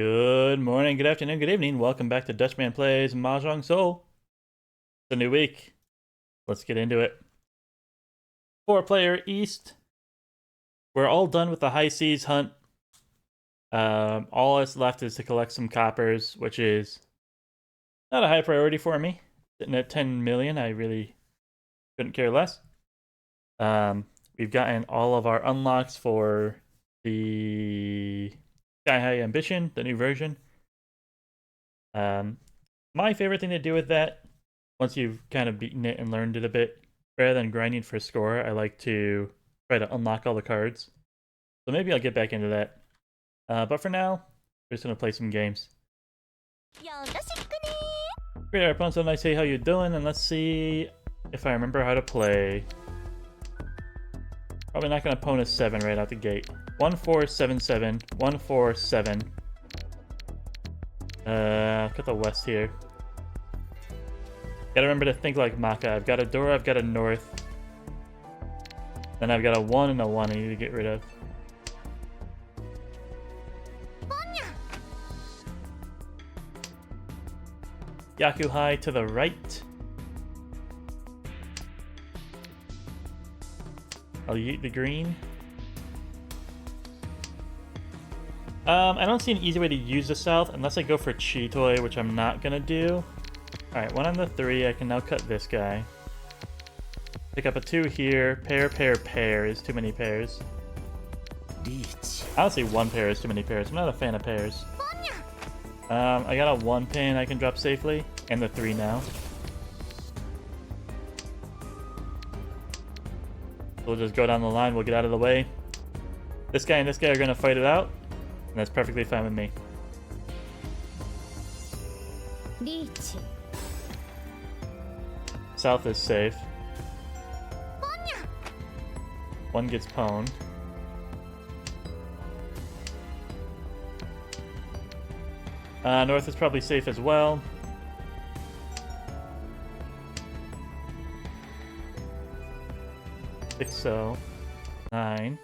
Good morning, good afternoon, good evening. Welcome back to Dutchman Plays Mahjong Soul. It's a new week. Let's get into it. 4-player East. We're all done with the high seas hunt. All that's left is to collect some coppers, which is not a high priority for me. Sitting at 10 million, I really couldn't care less. We've gotten all of our unlocks for the Sky High Ambition, the new version. My favorite thing to do with that, once you've kind of beaten it and learned it a bit, rather than grinding for score, I like to try to unlock all the cards. So maybe I'll get back into that. But for now, we're just gonna play some games. Great, our opponents, so nice. Hey, how you doing? And let's see if I remember how to play. Probably not gonna opponent 7 right out the gate. 1-4-7-7, 1-4-7. Got the west here. Gotta remember to think like Maka. I've got a Dora, I've got a north. Then I've got a 1 and a 1 I need to get rid of. Yaku High to the right. I'll yeet the green. I don't see an easy way to use the south unless I go for Chi Toy, which I'm not gonna do. Alright, 1 on the 3. I can now cut this guy. Pick up a 2 here. Pair, pair, pair is too many pairs. Honestly, 1 pair is too many pairs. I'm not a fan of pairs. I got a 1 pin I can drop safely, and the 3 now. We'll just go down the line, we'll get out of the way. This guy and this guy are gonna fight it out, and that's perfectly fine with me. South is safe. 1 gets pwned. North is probably safe as well. I think so. 9.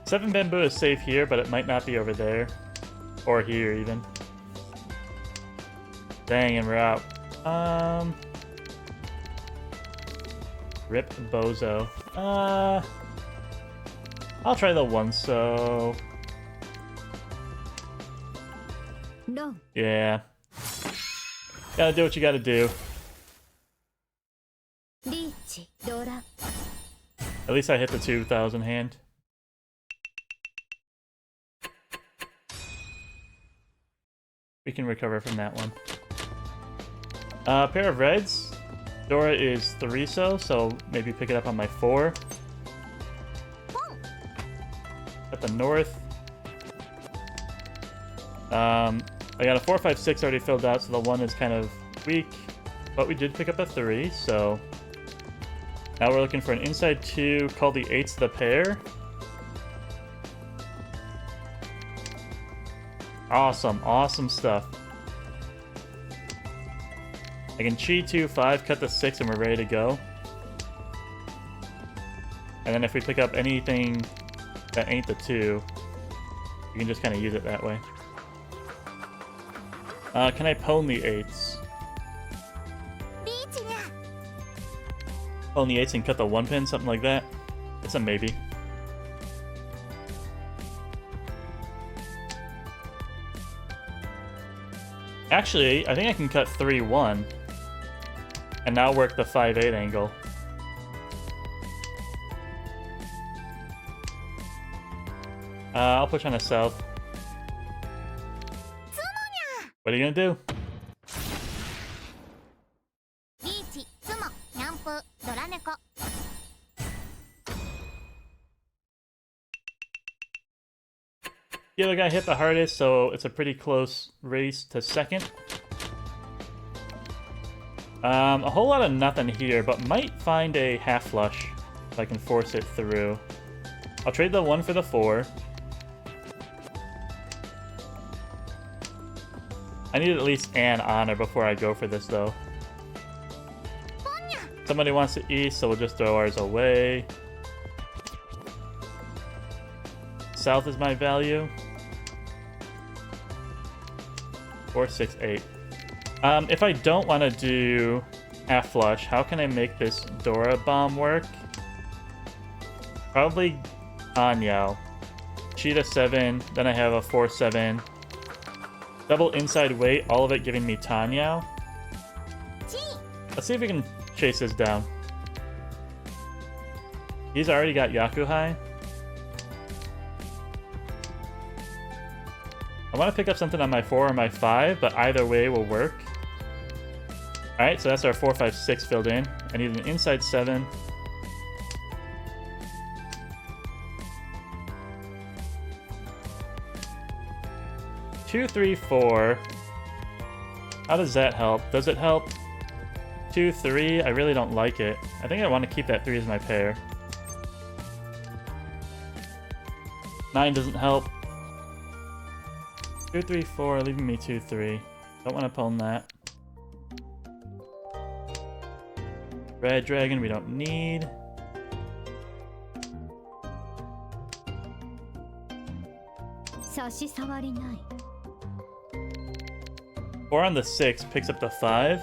Seven bamboo is safe here, but it might not be over there. Or here, even. Dang, and we're out. Rip Bozo. I'll try the 1, so... No. Yeah. Gotta do what you gotta do. At least I hit the 2,000 hand. We can recover from that one. Pair of reds. Dora is 3 so maybe pick it up on my 4. At the north. I got a 4, 5, 6 already filled out, so the 1 is kind of weak. But we did pick up a 3, so... Now we're looking for an inside 2, call the 8s the pair. Awesome, awesome stuff. I can Chi 2, 5, cut the 6, and we're ready to go. And then if we pick up anything that ain't the 2, you can just kind of use it that way. Can I pwn the 8s? Pwn the 8s and cut the 1 pin, something like that? It's a maybe. Actually, I think I can cut 3-1 and now work the 5-8 angle. I'll push on the south. What are you gonna do? The other guy hit the hardest, so it's a pretty close race to second. A whole lot of nothing here, but might find a half flush if I can force it through. I'll trade the 1 for the 4. I need at least an honor before I go for this, though. Somebody wants to east, so we'll just throw ours away. South is my value. 4, 6, 8. If I don't want to do half flush, how can I make this Dora bomb work? Probably Anyao. Cheetah 7, then I have a 4, 7. Double inside weight, all of it giving me Tanyao. Let's see if we can chase this down. He's already got Yakuhai. I want to pick up something on my 4 or my 5, but either way will work. Alright, so that's our 4, 5, 6 filled in. I need an inside 7. Two, 3, 4. How does that help? Does it help? 2, 3. I really don't like it. I think I want to keep that 3 as my pair. 9 doesn't help. 2, 3, 4, leaving me 2, 3. Don't want to pawn that. Red dragon we don't need. Four on the 6 picks up the 5.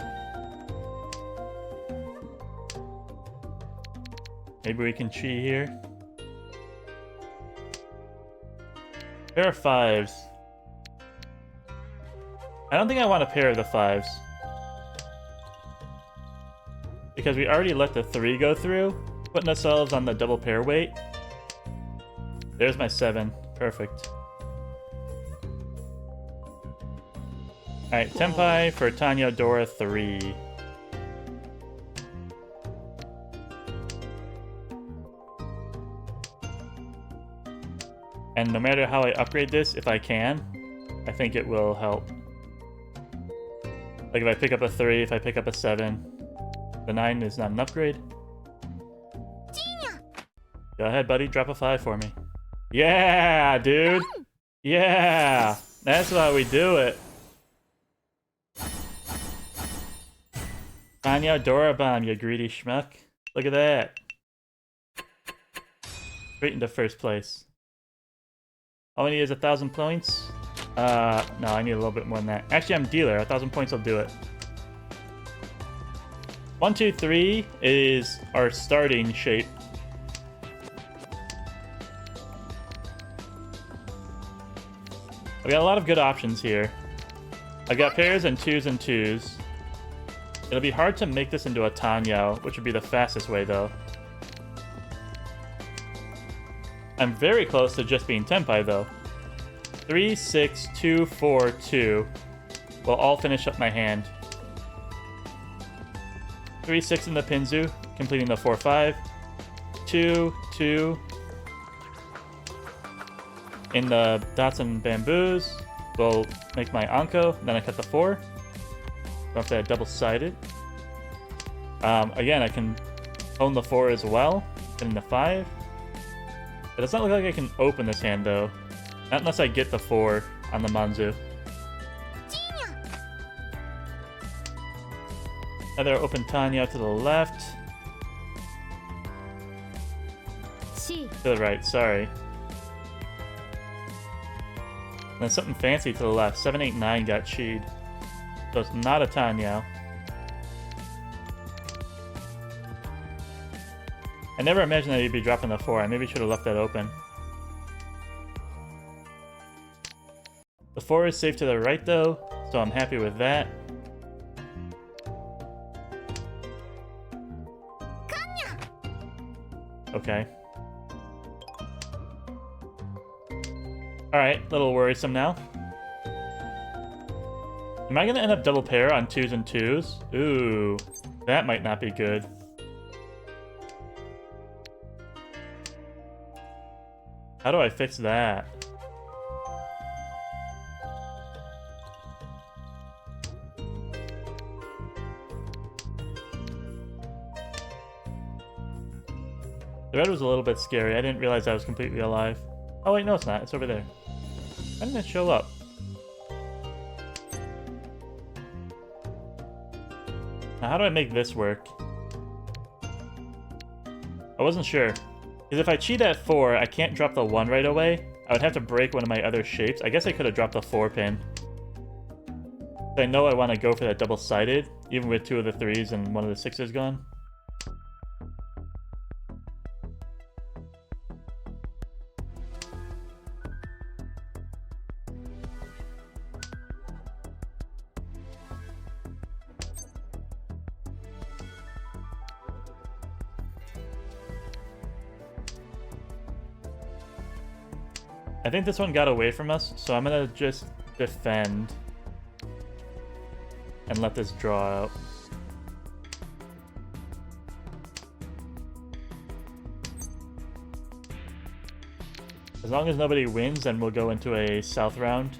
Maybe we can chi here. Pair of 5s. I don't think I want a pair of the 5s. Because we already let the 3 go through, putting ourselves on the double pair weight. There's my 7. Perfect. Alright, Tenpai for Tanya Dora 3. And no matter how I upgrade this, if I can, I think it will help. Like if I pick up a 3, if I pick up a 7, the 9 is not an upgrade. Go ahead, buddy, drop a 5 for me. Yeah, dude! Yeah! That's why we do it. Tanya Dora bomb, you greedy schmuck. Look at that. Straight into first place. All I need is 1,000 points. No, I need a little bit more than that. Actually, I'm dealer. 1,000 points will do it. 1, 2, 3 is our starting shape. I've got a lot of good options here. I've got pairs and 2s and 2s. It'll be hard to make this into a Tanyao, which would be the fastest way, though. I'm very close to just being Tenpai, though. 3, 6, 2, 4, 2 will all finish up my hand. 3, 6 in the Pinzu, completing the 4, 5. 2, 2 in the dots and bamboos will make my Anko. Then I cut the 4. Don't have to double-sided. Again, I can own the 4 as well, getting the 5. It does not look like I can open this hand, though. Not unless I get the 4 on the Manzu. Another open Tanya to the left. To the right, sorry. And then something fancy to the left. 7, 8, 9 got cheed. So it's not a Tanyao. I never imagined that he'd be dropping the 4. I maybe should have left that open. The 4 is safe to the right though, so I'm happy with that. Okay. Alright, a little worrisome now. Am I going to end up double pair on 2s and 2s? Ooh, that might not be good. How do I fix that? The red was a little bit scary. I didn't realize I was completely alive. Oh wait, no it's not. It's over there. Why didn't it show up? Now how do I make this work? I wasn't sure. Because if I cheat at 4, I can't drop the 1 right away. I would have to break one of my other shapes. I guess I could have dropped the 4 pin. I know I want to go for that double-sided, even with 2 of the 3s and 1 of the 6s gone. I think this one got away from us, so I'm gonna just defend and let this draw out. As long as nobody wins, then we'll go into a south round.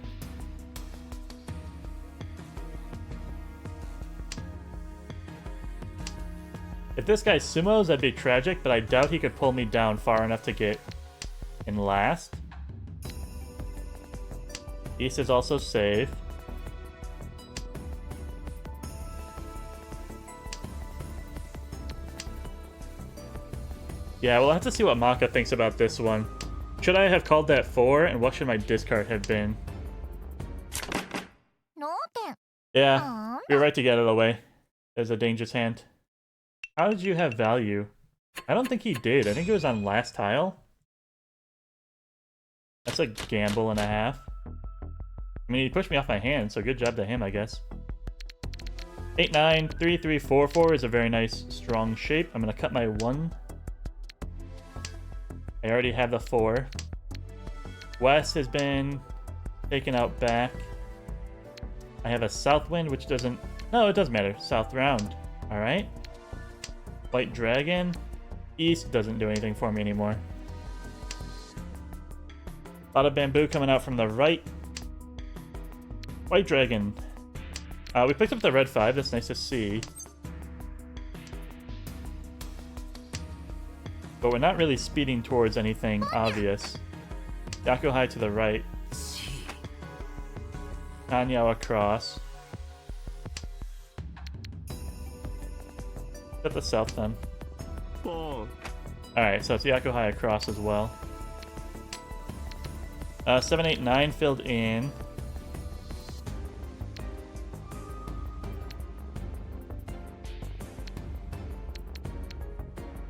If this guy sumos, that'd be tragic, but I doubt he could pull me down far enough to get in last. East is also safe. Yeah, we'll have to see what Maka thinks about this one. Should I have called that 4, and what should my discard have been? Yeah, you're right to get it away. There's a dangerous hand. How did you have value? I don't think he did. I think it was on last tile. That's a gamble and a half. I mean, he pushed me off my hand, so good job to him, I guess. 8-9, 3-3-4-4 is a very nice, strong shape. I'm gonna cut my 1. I already have the 4. West has been taken out back. I have a south wind, which doesn't... No, it does matter. South round. Alright. White dragon. East doesn't do anything for me anymore. A lot of bamboo coming out from the right. White dragon. We picked up the red 5. That's nice to see. But we're not really speeding towards anything obvious. Yakuhai to the right. Kanyao across. At the south then. Alright, so it's Yakuhai across as well. 7, 8, 9 filled in.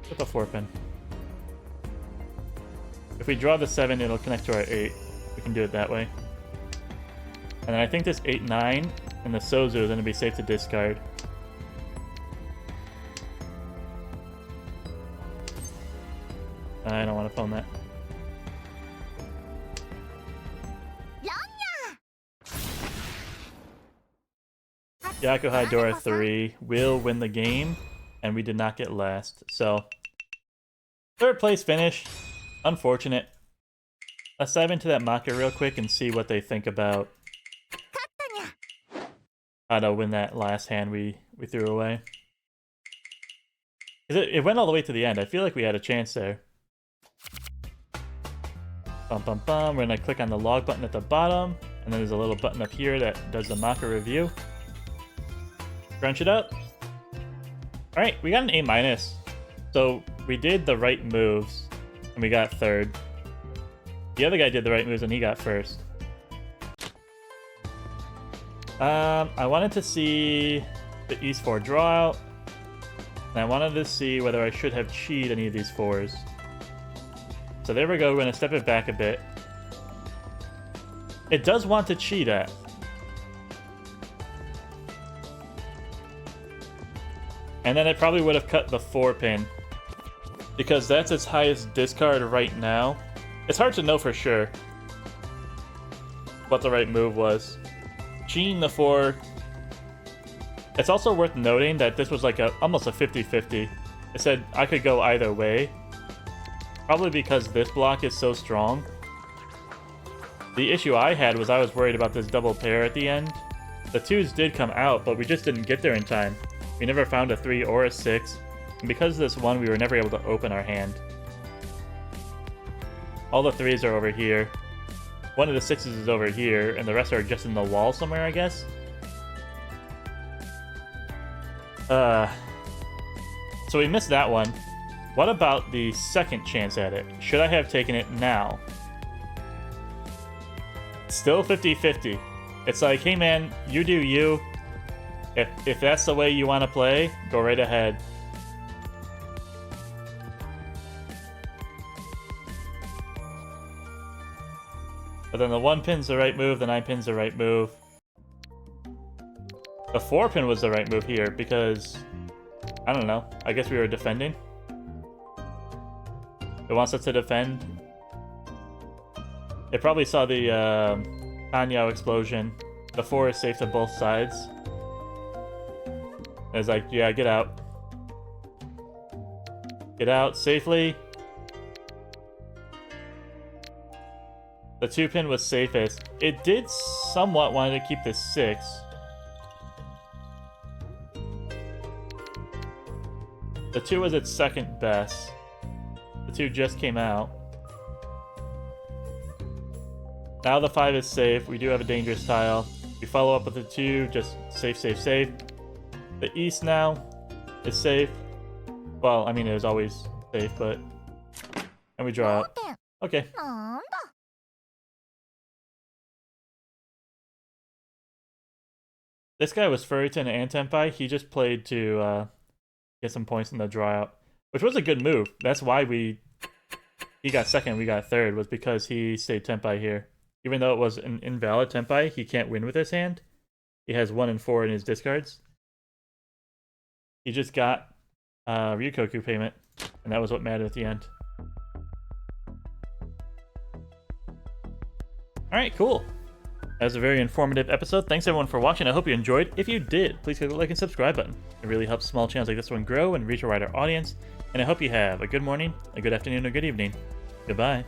With a 4 pin. If we draw the 7, it'll connect to our 8. We can do it that way. And then I think this 8, 9 and the Sozu is going to be safe to discard. I don't want to phone that. Yakuhai Dora 3 will win the game, and we did not get last. So, 3rd place finish. Unfortunate. Let's dive into that Maka real quick and see what they think about how to win that last hand we threw away. It went all the way to the end. I feel like we had a chance there. Bum bum bum. We're gonna click on the log button at the bottom, and then there's a little button up here that does the Maka review. Crunch it up. Alright, we got an A-. So we did the right moves, and we got 3rd. The other guy did the right moves, and he got 1st. I wanted to see the East 4 draw out, and I wanted to see whether I should have cheated any of these 4s. So there we go, we're going to step it back a bit. It does want to cheat at. And then it probably would have cut the 4 pin, because that's its highest discard right now. It's hard to know for sure what the right move was. Cheating the 4. It's also worth noting that this was like almost a 50-50. It said I could go either way. Probably because this block is so strong. The issue I had was I was worried about this double pair at the end. The 2s did come out, but we just didn't get there in time. We never found a 3 or a 6, and because of this 1, we were never able to open our hand. All the 3s are over here. One of the 6s is over here, and the rest are just in the wall somewhere, I guess. So we missed that one. What about the second chance at it? Should I have taken it now? Still 50-50. It's like, hey man, you do you. If that's the way you want to play, go right ahead. But then the 1 pin's the right move, the 9 pin's the right move. The 4 pin was the right move here because, I don't know, I guess we were defending. It wants us to defend. It probably saw the Tanyao explosion. The 4 is safe to both sides. And it's like, yeah, get out. Get out safely. The 2 pin was safest. It did somewhat want to keep the 6. The 2 was its second best. The 2 just came out. Now the 5 is safe. We do have a dangerous tile. We follow up with the 2, just safe, safe, safe. The east now is safe. Well, I mean, it was always safe, but... And we draw out. Okay. This guy was Furiton and Tenpai. He just played to get some points in the draw out, which was a good move. That's why he got second, we got third, was because he stayed Tenpai here. Even though it was an invalid Tenpai, he can't win with his hand. He has 1 and 4 in his discards. He just got Ryukoku payment, and that was what mattered at the end. Alright, cool. That was a very informative episode. Thanks everyone for watching. I hope you enjoyed. If you did, please click the like and subscribe button. It really helps small channels like this one grow and reach a wider audience. And I hope you have a good morning, a good afternoon, or good evening. Goodbye.